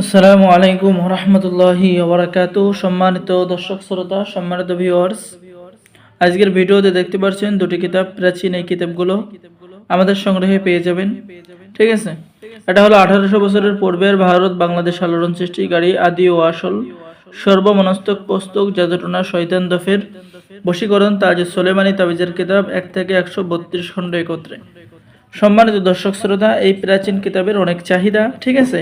আসসালামু আলাইকুম রহমতুল্লাহি সম্মানিত দর্শক শ্রোতা, সম্মানিত ভিউয়ার্স, আজকের ভিডিওতে দেখতে পাচ্ছেন দুটি কিতাব। প্রাচীন এই কিতাবগুলো আমাদের সংগ্রহে পেয়ে যাবেন। ঠিক আছে, এটা হলো 1800 বছরের পূর্বের ভারত বাংলাদেশ আলোড়ন সৃষ্টিকারী আদি ও আসল সর্বমনস্তক পুস্তক জাদুটনা শয়তান দফের বশীকরণ তাজ সোলেমানি তাবিজের কিতাব 1 থেকে 132 খণ্ড একত্রে। সম্মানিত দর্শক শ্রোতা, এই প্রাচীন কিতাবের অনেক চাহিদা। ঠিক আছে,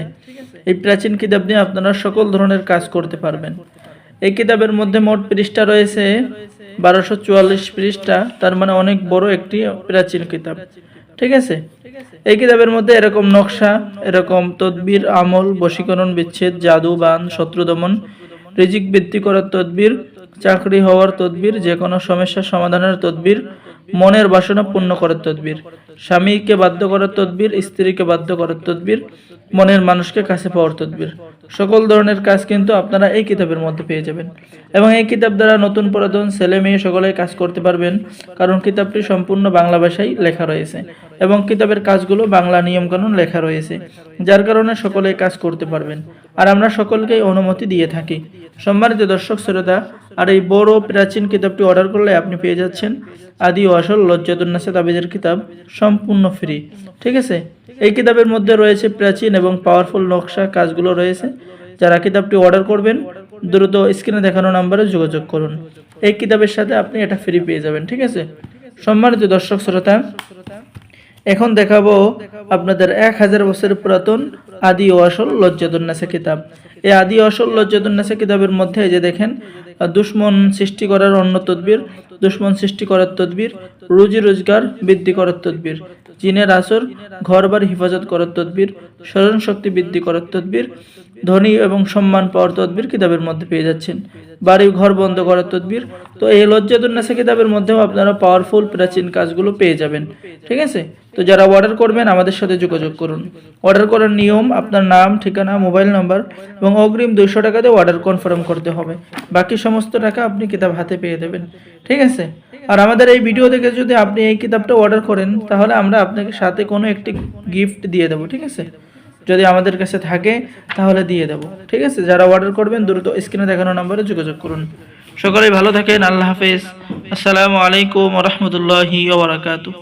এই প্রাচীন কিতাব নিয়ে আপনারা সকল ধরনের কাজ করতে পারবেন। এই কিতাবের মধ্যে মোট পৃষ্ঠা রয়েছে 1244 পৃষ্ঠা, তার মানে অনেক বড় একটি প্রাচীন কিতাব। ঠিক আছে, এই কিতাবের মধ্যে এরকম নকশা, এরকম তদবির, আমল, বশীকরণ, বিচ্ছেদ, জাদু, বান, শত্রু দমন, রিজিক বৃদ্ধি করার তদবির, চাকরি হওয়ার তদবির, যে কোনো সমস্যা সমাধানের তদবির, মনের বাসনা পূর্ণ করার তদবির, স্বামীকে বাধ্য করার তদবির, স্ত্রীকে বাধ্য করার তদবির, মনের মানুষকে কাছে পাওয়ার তদবির, সকল ধরনের কাজ কিন্তু আপনারা এই কিতাবের মধ্যে পেয়ে যাবেন। এবং এই কিতাব দ্বারা নতুন পুরাতন ছেলে মেয়ে সকলেই কাজ করতে পারবেন, কারণ কিতাবটি সম্পূর্ণ বাংলা ভাষায় লেখা রয়েছে এবং কিতাবের কাজগুলো বাংলা নিয়মকানুন লেখা রয়েছে, যার কারণে সকলেই কাজ করতে পারবেন। আর আমরা সকলকেই অনুমতি দিয়ে থাকি। সম্মানিত দর্শক শ্রোতা, আর এই বড় প্রাচীন কিতাবটি অর্ডার করলে আপনি পেয়ে যাচ্ছেন আদি ও আসল লজ্জাতুন্নাসা তাবিজের কিতাব সম্পূর্ণ ফ্রি। ঠিক আছে, এই কিতাবের মধ্যে রয়েছে প্রাচীন এবং পাওয়ারফুল নকশা কাজগুলো রয়েছে। যারা কিতাবটি অর্ডার করবেন দ্রুত স্ক্রিনে দেখানো নম্বরে যোগাযোগ করুন। এই কিতাবের সাথে আপনি এটা ফ্রি পেয়ে যাবেন। ঠিক আছে, সম্মানিত দর্শক শ্রোতা, এখন দেখাবো আপনাদের 1000 বছরের পুরাতন আদি ও আসল লজ্জাতুন্নাসা কিতাব। এই আদি ও আসল লজ্জাতুন্নাসা কিতাবের মধ্যে যে দেখেন, দুশ্মন সৃষ্টি করার অন্য তদবির, দুশ্মন সৃষ্টি করার তদবির, রুজি রোজগার বৃদ্ধি করার তদবির, জিনের আসর, ঘর বাড়ি হেফাজত করার তদবির, স্মরণ শক্তি বৃদ্ধি করার তদবির, ধনী এবং সম্মান পাওয়ার তদবির কিতাবের মধ্যে পেয়ে যাচ্ছেন, বাড়ি ঘর বন্ধ করার তদবির। তো এই লজ্জাতুন্নাসা কিতাবের মধ্যেও আপনারা পাওয়ারফুল প্রাচীন কাজগুলো পেয়ে যাবেন। ঠিক আছে, তো যারা অর্ডার করবেন আমাদের সাথে যোগাযোগ করুন। অর্ডার করার নিয়ম, আপনার নাম, ঠিকানা, মোবাইল নাম্বার এবং অগ্রিম 200 টাকা দিয়ে অর্ডার কনফার্ম করতে হবে। বাকি সমস্ত টাকা আপনি কিতাব হাতে পেয়ে দেবেন। ঠিক আছে, আর আমাদের এই ভিডিও দেখে যদি আপনি এই কিতাবটা অর্ডার করেন, তাহলে আমরা আপনাকে সাথে কোনো একটি গিফট দিয়ে দেবো। ঠিক আছে, যদি আমাদের কাছে থাকে তাহলে দিয়ে দেবো। ঠিক আছে, যারা অর্ডার করবেন দ্রুত স্ক্রিনে দেখানো নম্বরে যোগাযোগ করুন। সকলেই ভালো থাকেন। আল্লাহ হাফেজ। আসসালামু আলাইকুম ওয়া রাহমাতুল্লাহি ওয়া বারাকাতুহু।